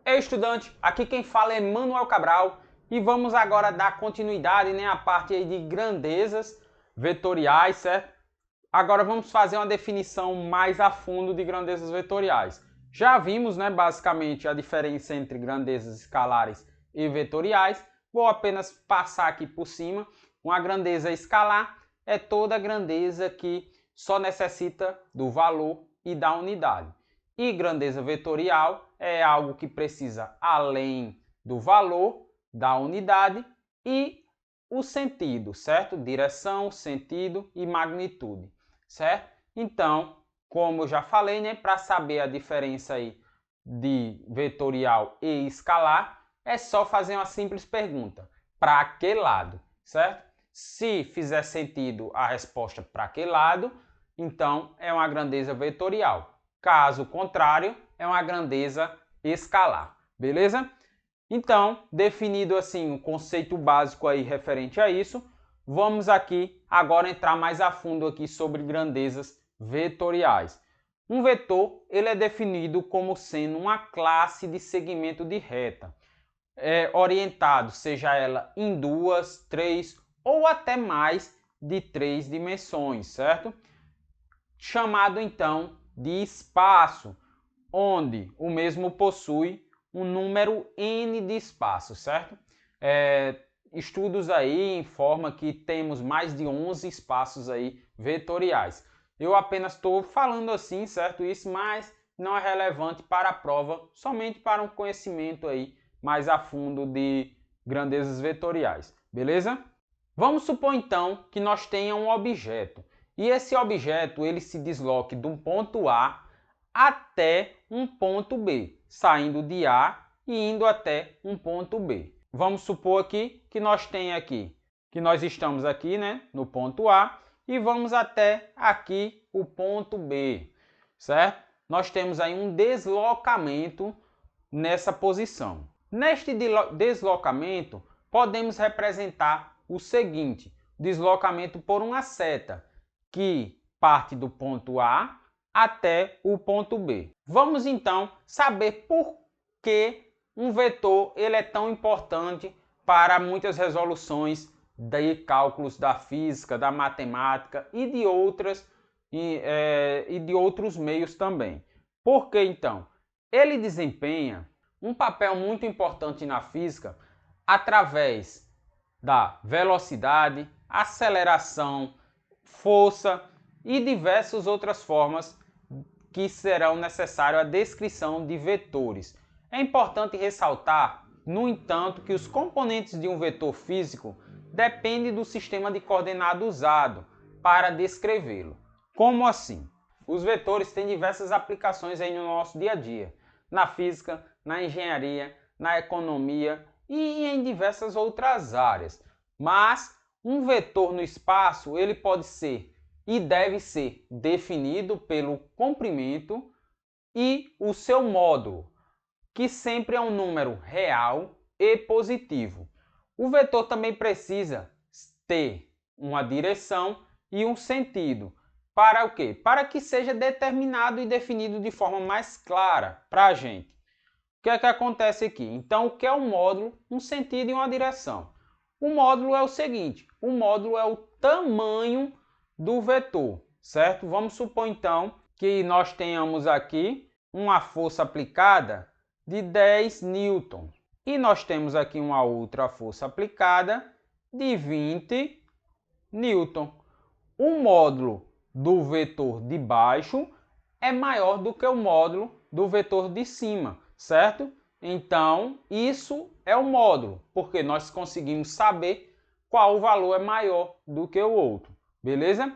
Ei, estudante, aqui quem fala é Manuel Cabral e vamos agora dar continuidade, à parte aí de grandezas vetoriais, certo? Agora vamos fazer uma definição mais a fundo de grandezas vetoriais. Já vimos, basicamente a diferença entre grandezas escalares e vetoriais. Vou apenas passar aqui por cima. Uma grandeza escalar é toda grandeza que só necessita do valor e da unidade. E grandeza vetorial é algo que precisa além do valor, da unidade e o sentido, certo? Direção, sentido e magnitude, certo? Então, como eu já falei, para saber a diferença aí de vetorial e escalar, é só fazer uma simples pergunta. Para que lado, certo? Se fizer sentido a resposta para que lado, então é uma grandeza vetorial. Caso contrário, é uma grandeza escalar, beleza? Então, definido assim um conceito básico aí referente a isso, vamos aqui agora entrar mais a fundo aqui sobre grandezas vetoriais. Um vetor, ele é definido como sendo uma classe de segmento de reta, orientado, seja ela em 2, 3 ou até mais de 3 dimensões, certo? Chamado então de espaço, onde o mesmo possui um número n de espaços, certo? Estudos aí informam que temos mais de 11 espaços aí vetoriais. Eu apenas estou falando assim, certo? Isso, mas não é relevante para a prova, somente para um conhecimento aí mais a fundo de grandezas vetoriais, beleza? Vamos supor então que nós tenhamos um objeto e esse objeto ele se desloque de um ponto A até um ponto B, saindo de A e indo até um ponto B. Vamos supor aqui que nós estamos aqui, no ponto A e vamos até aqui o ponto B, certo? Nós temos aí um deslocamento nessa posição. Neste deslocamento, podemos representar o seguinte: deslocamento por uma seta que parte do ponto A até o ponto B. Vamos então saber por que um vetor ele é tão importante para muitas resoluções de cálculos da física, da matemática e de outros meios também. Por que então? Ele desempenha um papel muito importante na física através da velocidade, aceleração, força e diversas outras formas que serão necessárias à descrição de vetores. É importante ressaltar, no entanto, que os componentes de um vetor físico dependem do sistema de coordenada usado para descrevê-lo. Como assim? Os vetores têm diversas aplicações aí no nosso dia a dia, na física, na engenharia, na economia e em diversas outras áreas. Mas um vetor no espaço, ele pode ser e deve ser definido pelo comprimento e o seu módulo, que sempre é um número real e positivo. O vetor também precisa ter uma direção e um sentido. Para o quê? Para que seja determinado e definido de forma mais clara para a gente. O que é que acontece aqui? Então, o que é um módulo? Um sentido e uma direção. O módulo é o seguinte: o módulo é o tamanho do vetor, certo? Vamos supor então que nós tenhamos aqui uma força aplicada de 10 newton e nós temos aqui uma outra força aplicada de 20 newton. O módulo do vetor de baixo é maior do que o módulo do vetor de cima, certo? Então, isso é o módulo, porque nós conseguimos saber qual o valor é maior do que o outro, beleza?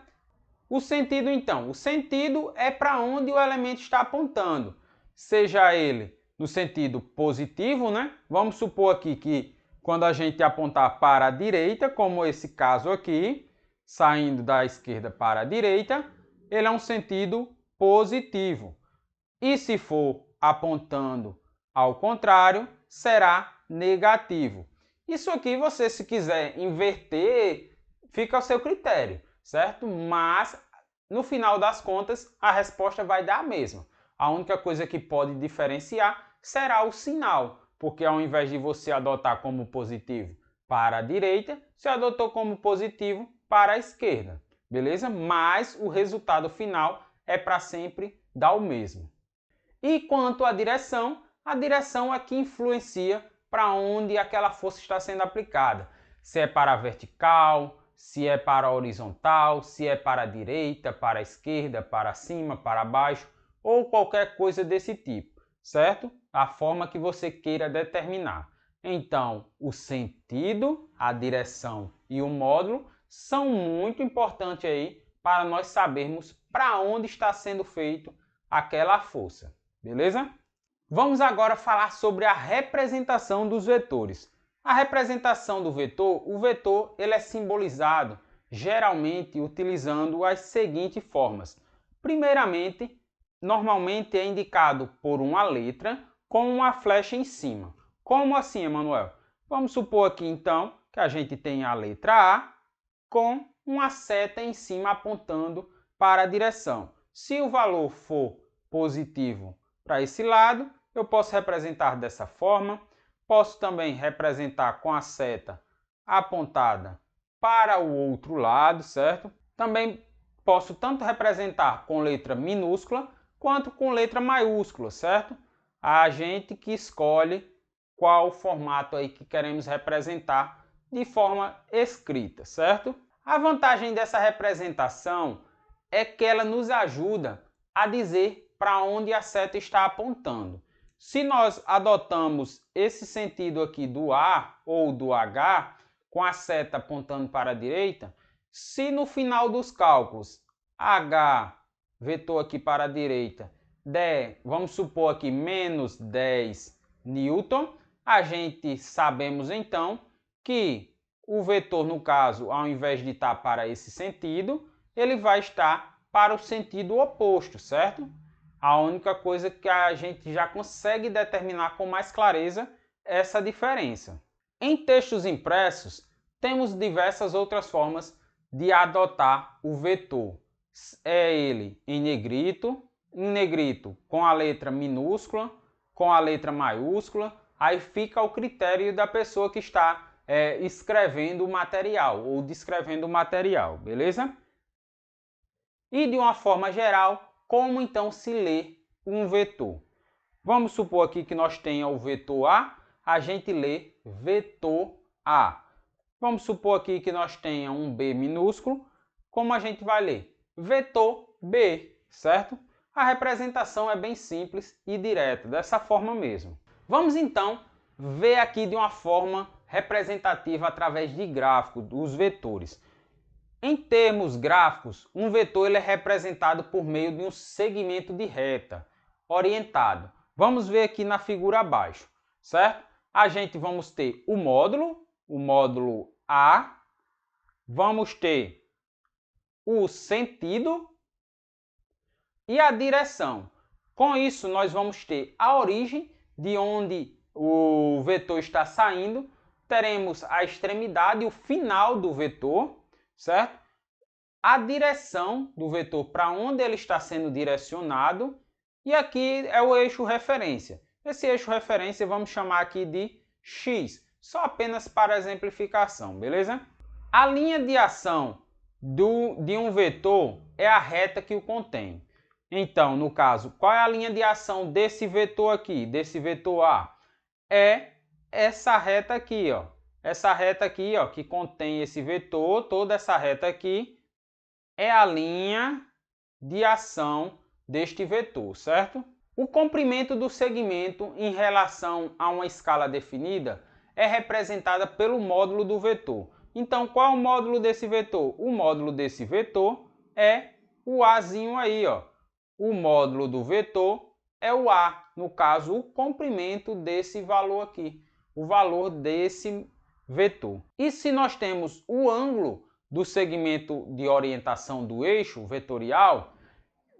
O sentido, então. O sentido é para onde o elemento está apontando, seja ele no sentido positivo, Vamos supor aqui que quando a gente apontar para a direita, como esse caso aqui, saindo da esquerda para a direita, ele é um sentido positivo. E se for apontando ao contrário, será negativo. Isso aqui você, se quiser inverter, fica ao seu critério, certo? Mas, no final das contas, a resposta vai dar a mesma. A única coisa que pode diferenciar será o sinal, porque ao invés de você adotar como positivo para a direita, você adotou como positivo para a esquerda, beleza? Mas o resultado final é para sempre dar o mesmo. E quanto à direção, a direção é que influencia para onde aquela força está sendo aplicada. Se é para a vertical, se é para a horizontal, se é para a direita, para a esquerda, para cima, para baixo, ou qualquer coisa desse tipo, certo? A forma que você queira determinar. Então, o sentido, a direção e o módulo são muito importantes aí para nós sabermos para onde está sendo feito aquela força, beleza? Vamos agora falar sobre a representação dos vetores. A representação do vetor, o vetor ele é simbolizado geralmente utilizando as seguintes formas. Primeiramente, normalmente é indicado por uma letra com uma flecha em cima. Como assim, Emanuel? Vamos supor aqui então que a gente tem a letra A com uma seta em cima apontando para a direção. Se o valor for positivo para esse lado, eu posso representar dessa forma. Posso também representar com a seta apontada para o outro lado, certo? Também posso tanto representar com letra minúscula quanto com letra maiúscula, certo? A gente que escolhe qual formato aí que queremos representar de forma escrita, certo? A vantagem dessa representação é que ela nos ajuda a dizer para onde a seta está apontando. Se nós adotamos esse sentido aqui do A ou do H, com a seta apontando para a direita, se no final dos cálculos H, vetor aqui para a direita, der, vamos supor aqui, menos 10 newton, a gente sabemos então que o vetor, no caso, ao invés de estar para esse sentido, ele vai estar para o sentido oposto, certo? A única coisa que a gente já consegue determinar com mais clareza é essa diferença. Em textos impressos, temos diversas outras formas de adotar o vetor. É ele em negrito com a letra minúscula, com a letra maiúscula, aí fica ao critério da pessoa que está escrevendo o material ou descrevendo o material, beleza? E de uma forma geral, como então se lê um vetor? Vamos supor aqui que nós tenhamos o vetor a gente lê vetor A. Vamos supor aqui que nós tenhamos um B minúsculo, como a gente vai ler? Vetor B, certo? A representação é bem simples e direta, dessa forma mesmo. Vamos então ver aqui de uma forma representativa através de gráfico dos vetores. Em termos gráficos, um vetor ele é representado por meio de um segmento de reta orientado. Vamos ver aqui na figura abaixo, certo? A gente vamos ter o módulo A, vamos ter o sentido e a direção. Com isso, nós vamos ter a origem de onde o vetor está saindo, teremos a extremidade, o final do vetor, certo? A direção do vetor, para onde ele está sendo direcionado, e aqui é o eixo referência. Esse eixo referência vamos chamar aqui de X, só apenas para exemplificação, beleza? A linha de ação de um vetor é a reta que o contém. Então, no caso, qual é a linha de ação desse vetor aqui, desse vetor A? É essa reta aqui, ó. Essa reta aqui, ó, que contém esse vetor, toda essa reta aqui, é a linha de ação deste vetor, certo? O comprimento do segmento em relação a uma escala definida é representada pelo módulo do vetor. Então, qual é o módulo desse vetor? O módulo desse vetor é o Azinho aí, ó. O módulo do vetor é o A, no caso, o comprimento desse valor aqui, o valor desse vetor. E se nós temos o ângulo do segmento de orientação do eixo vetorial,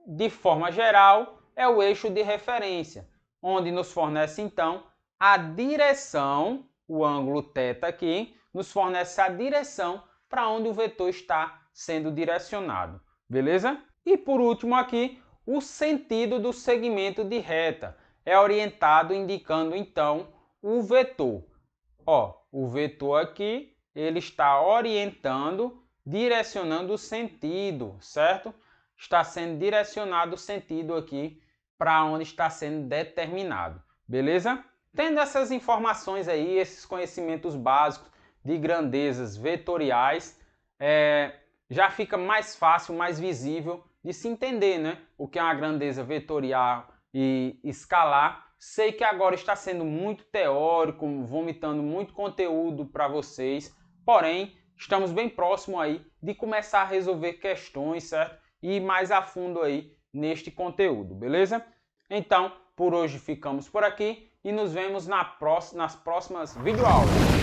de forma geral, é o eixo de referência, onde nos fornece então a direção, o ângulo θ aqui, nos fornece a direção para onde o vetor está sendo direcionado, beleza? E por último aqui, o sentido do segmento de reta. é orientado indicando então o vetor. Ó, o vetor aqui, ele está orientando, direcionando o sentido, certo? Está sendo direcionado o sentido aqui para onde está sendo determinado, beleza? Tendo essas informações aí, esses conhecimentos básicos de grandezas vetoriais, já fica mais fácil, mais visível de se entender, né? O que é uma grandeza vetorial e escalar. Sei que agora está sendo muito teórico, vomitando muito conteúdo para vocês, porém, estamos bem próximo aí de começar a resolver questões, certo? E ir mais a fundo aí neste conteúdo, beleza? Então, por hoje ficamos por aqui e nos vemos nas próximas videoaulas.